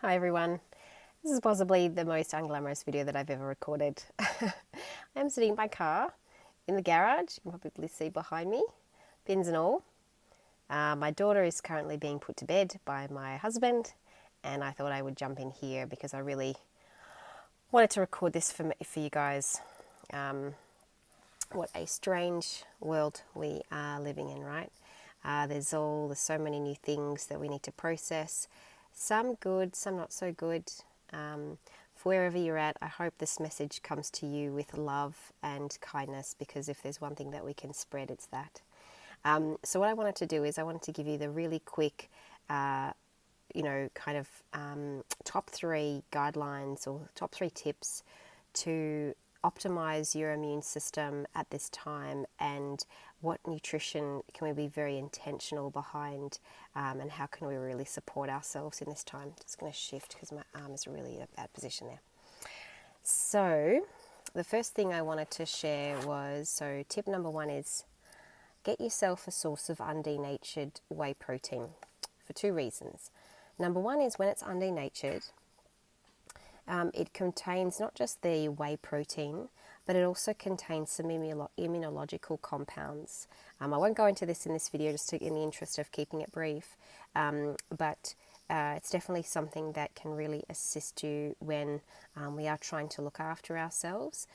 Hi everyone. This is possibly the most unglamorous video that I've ever recorded. I'm sitting in my car in the garage. You can probably see behind me, pins and all. My daughter is currently being put to bed by my husband, and I thought I would jump in here because I really wanted to record this for you guys. What a strange world we are living in, right? There's so many new things that we need to process. Some good, some not so good. For wherever you're at, I hope this message comes to you with love and kindness, because if there's one thing that we can spread, it's that. So what I wanted to do is I wanted to give you the really quick, top 3 guidelines or top 3 tips to optimize your immune system at this time, and what nutrition can we be very intentional behind, and how can we really support ourselves in this time. Just going to shift because my arm is really in a bad position there. So the first thing I wanted to share was, tip number 1 is get yourself a source of undenatured whey protein for 2 reasons. Number 1 is when it's undenatured, it contains not just the whey protein, but it also contains some immunological compounds. I won't go into this in this video just in the interest of keeping it brief, but it's definitely something that can really assist you when we are trying to look after ourselves.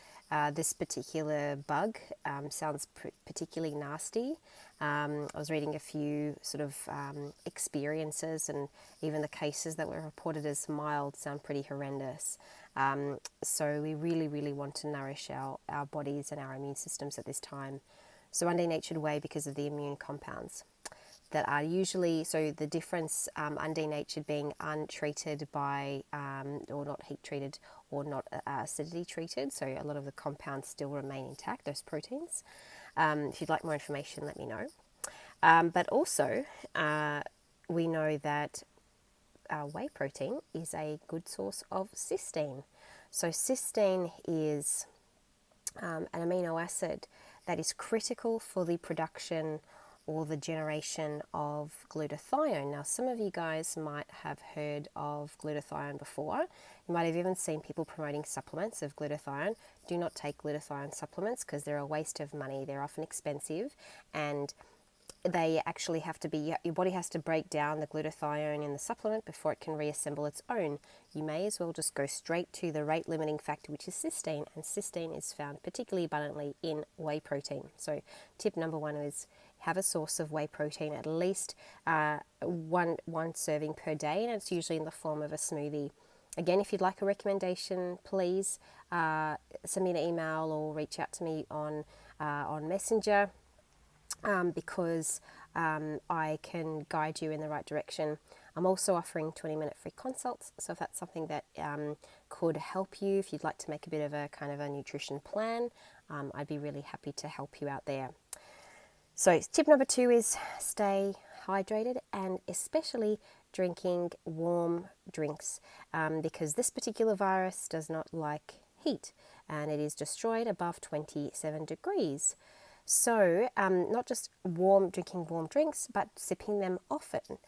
This particular bug sounds particularly nasty. I was reading a few experiences, and even the cases that were reported as mild sound pretty horrendous. So we really, really want to nourish our bodies and our immune systems at this time. So undenatured whey, because of the immune compounds that are usually, so the difference, undenatured being untreated by, or not heat treated or not acidity treated, so a lot of the compounds still remain intact, those proteins. If you'd like more information, let me know. But also, we know that whey protein is a good source of cysteine. So cysteine is an amino acid that is critical for the production or the generation of glutathione. Now, some of you guys might have heard of glutathione before. You might have even seen people promoting supplements of glutathione. Do not take glutathione supplements because they're a waste of money. They're often expensive, and they actually have to be, your body has to break down the glutathione in the supplement before it can reassemble its own. You may as well just go straight to the rate limiting factor, which is cysteine, and cysteine is found particularly abundantly in whey protein. So tip number 1 is have a source of whey protein, at least one serving per day, and it's usually in the form of a smoothie. Again, if you'd like a recommendation, please send me an email or reach out to me on Messenger, because I can guide you in the right direction. I'm also offering 20-minute free consults, so if that's something that could help you, if you'd like to make a bit of a kind of a nutrition plan, I'd be really happy to help you out there. So tip number 2 is stay hydrated, and especially drinking warm drinks, because this particular virus does not like heat, and it is destroyed above 27 degrees. So not just drinking warm drinks, but sipping them often,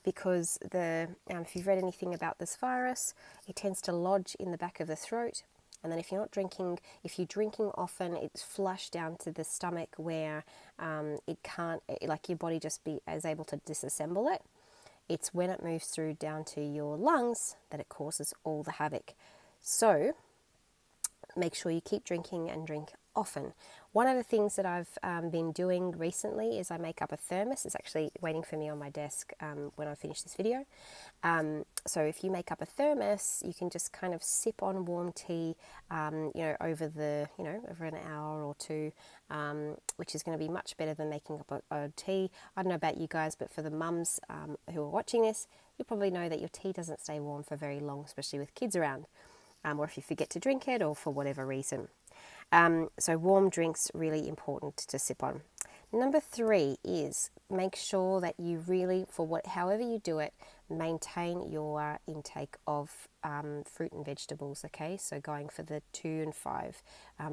because if you've read anything about this virus, it tends to lodge in the back of the throat. And then if you're drinking often, it's flushed down to the stomach, where it can't, your body is able to disassemble it. It's when it moves through down to your lungs that it causes all the havoc. So make sure you keep drinking and drink often. One of the things that I've been doing recently is I make up a thermos. It's actually waiting for me on my desk when I finish this video. So if you make up a thermos, you can just kind of sip on warm tea, over an hour or 2, which is going to be much better than making up a tea. I don't know about you guys, but for the mums who are watching this, you probably know that your tea doesn't stay warm for very long, especially with kids around, or if you forget to drink it, or for whatever reason. So warm drinks, really important to sip on. Number 3 is make sure that you really, however you do it, maintain your intake of fruit and vegetables, okay? So going for the 2 and 5,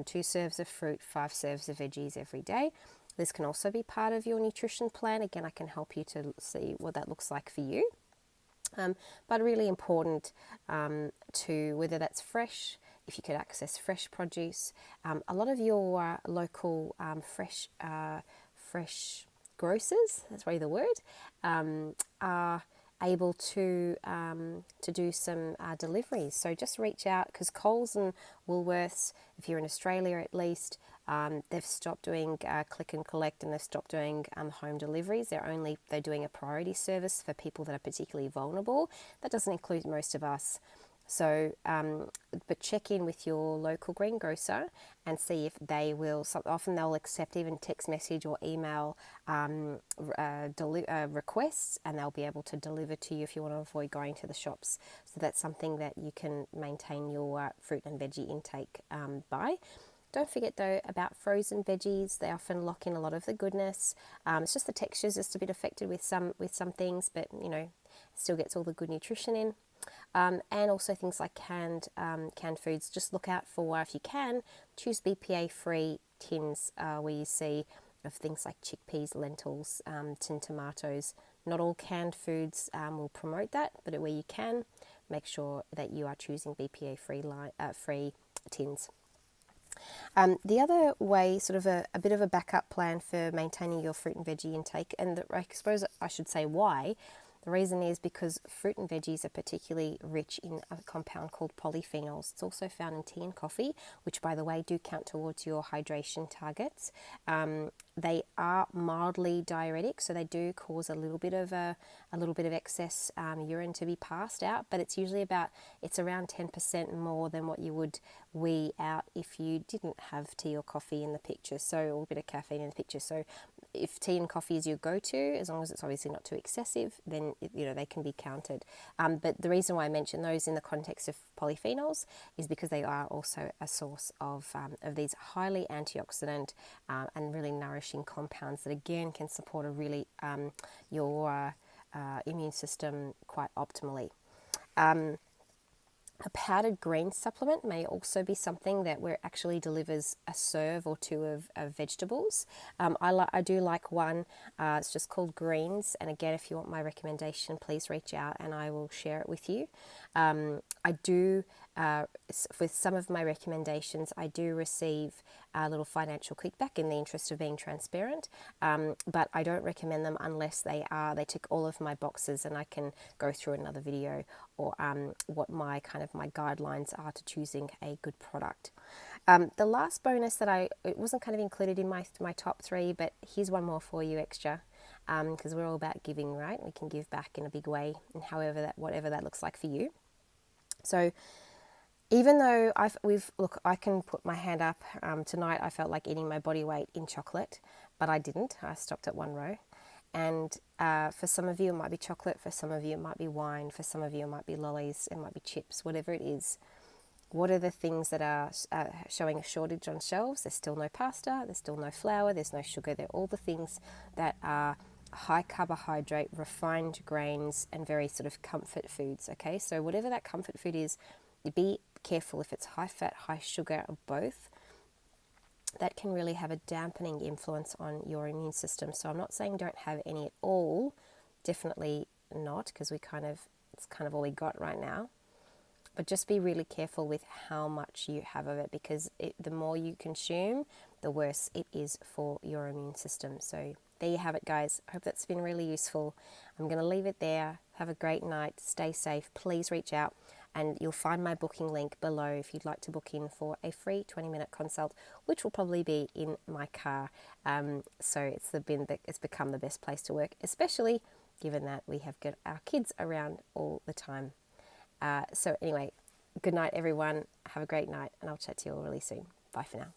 2 serves of fruit, 5 serves of veggies every day. This can also be part of your nutrition plan. Again, I can help you to see what that looks like for you. But really important to whether that's fresh, if you could access fresh produce. A lot of your local fresh grocers, that's probably the word, are able to do some deliveries. So just reach out, because Coles and Woolworths, if you're in Australia at least, they've stopped doing click and collect, and they've stopped doing home deliveries. They're doing a priority service for people that are particularly vulnerable. That doesn't include most of us. So, but check in with your local greengrocer and see if they will. Often they'll accept even text message or email requests, and they'll be able to deliver to you if you want to avoid going to the shops. So that's something that you can maintain your fruit and veggie intake by. Don't forget though about frozen veggies. They often lock in a lot of the goodness. It's just the texture's just a bit affected with some things, but still gets all the good nutrition in. And also things like canned foods. Just look out for, if you can, choose BPA-free tins where you see of things like chickpeas, lentils, tin tomatoes. Not all canned foods will promote that, but where you can, make sure that you are choosing BPA-free free tins. The other way, sort of a bit of a backup plan for maintaining your fruit and veggie intake, and I suppose I should say why. The reason is because fruit and veggies are particularly rich in a compound called polyphenols. It's also found in tea and coffee, which, by the way, do count towards your hydration targets. They are mildly diuretic, so they do cause a little bit of excess urine to be passed out, but it's usually it's around 10% more than what you would wee out if you didn't have tea or coffee in the picture, or a bit of caffeine in the picture. So if tea and coffee is your go-to, as long as it's obviously not too excessive, then they can be counted. But the reason why I mention those in the context of polyphenols is because they are also a source of these highly antioxidant and really nourishing compounds that again can support your immune system quite optimally. A powdered green supplement may also be something that actually delivers a serve or two of vegetables. I do like one. It's just called Greens. And again, if you want my recommendation, please reach out and I will share it with you. I do, with some of my recommendations, I do receive a little financial kickback in the interest of being transparent. But I don't recommend them unless they tick all of my boxes, and I can go through another video or what my guidelines are to choosing a good product. The last bonus that it wasn't kind of included in my top 3, but here's one more for you extra, because we're all about giving, right? We can give back in a big way, and whatever that looks like for you. So even though I can put my hand up. Tonight I felt like eating my body weight in chocolate, but I didn't. I stopped at 1 row. And for some of you it might be chocolate, for some of you it might be wine, for some of you it might be lollies, it might be chips, whatever it is. What are the things that are showing a shortage on shelves? There's still no pasta, there's still no flour, there's no sugar. They're all the things that are high carbohydrate, refined grains, and very sort of comfort foods, okay? So whatever that comfort food is, be careful if it's high fat, high sugar, or both. That can really have a dampening influence on your immune system. So I'm not saying don't have any at all, definitely not, because it's kind of all we got right now. But just be really careful with how much you have of it, because the more you consume, the worse it is for your immune system. So there you have it, guys. I hope that's been really useful. I'm going to leave it there. Have a great night. Stay safe. Please reach out, and you'll find my booking link below if you'd like to book in for a free 20-minute consult, which will probably be in my car. So it's become the best place to work, especially given that we have got our kids around all the time. So anyway, good night, everyone. Have a great night, and I'll chat to you all really soon. Bye for now.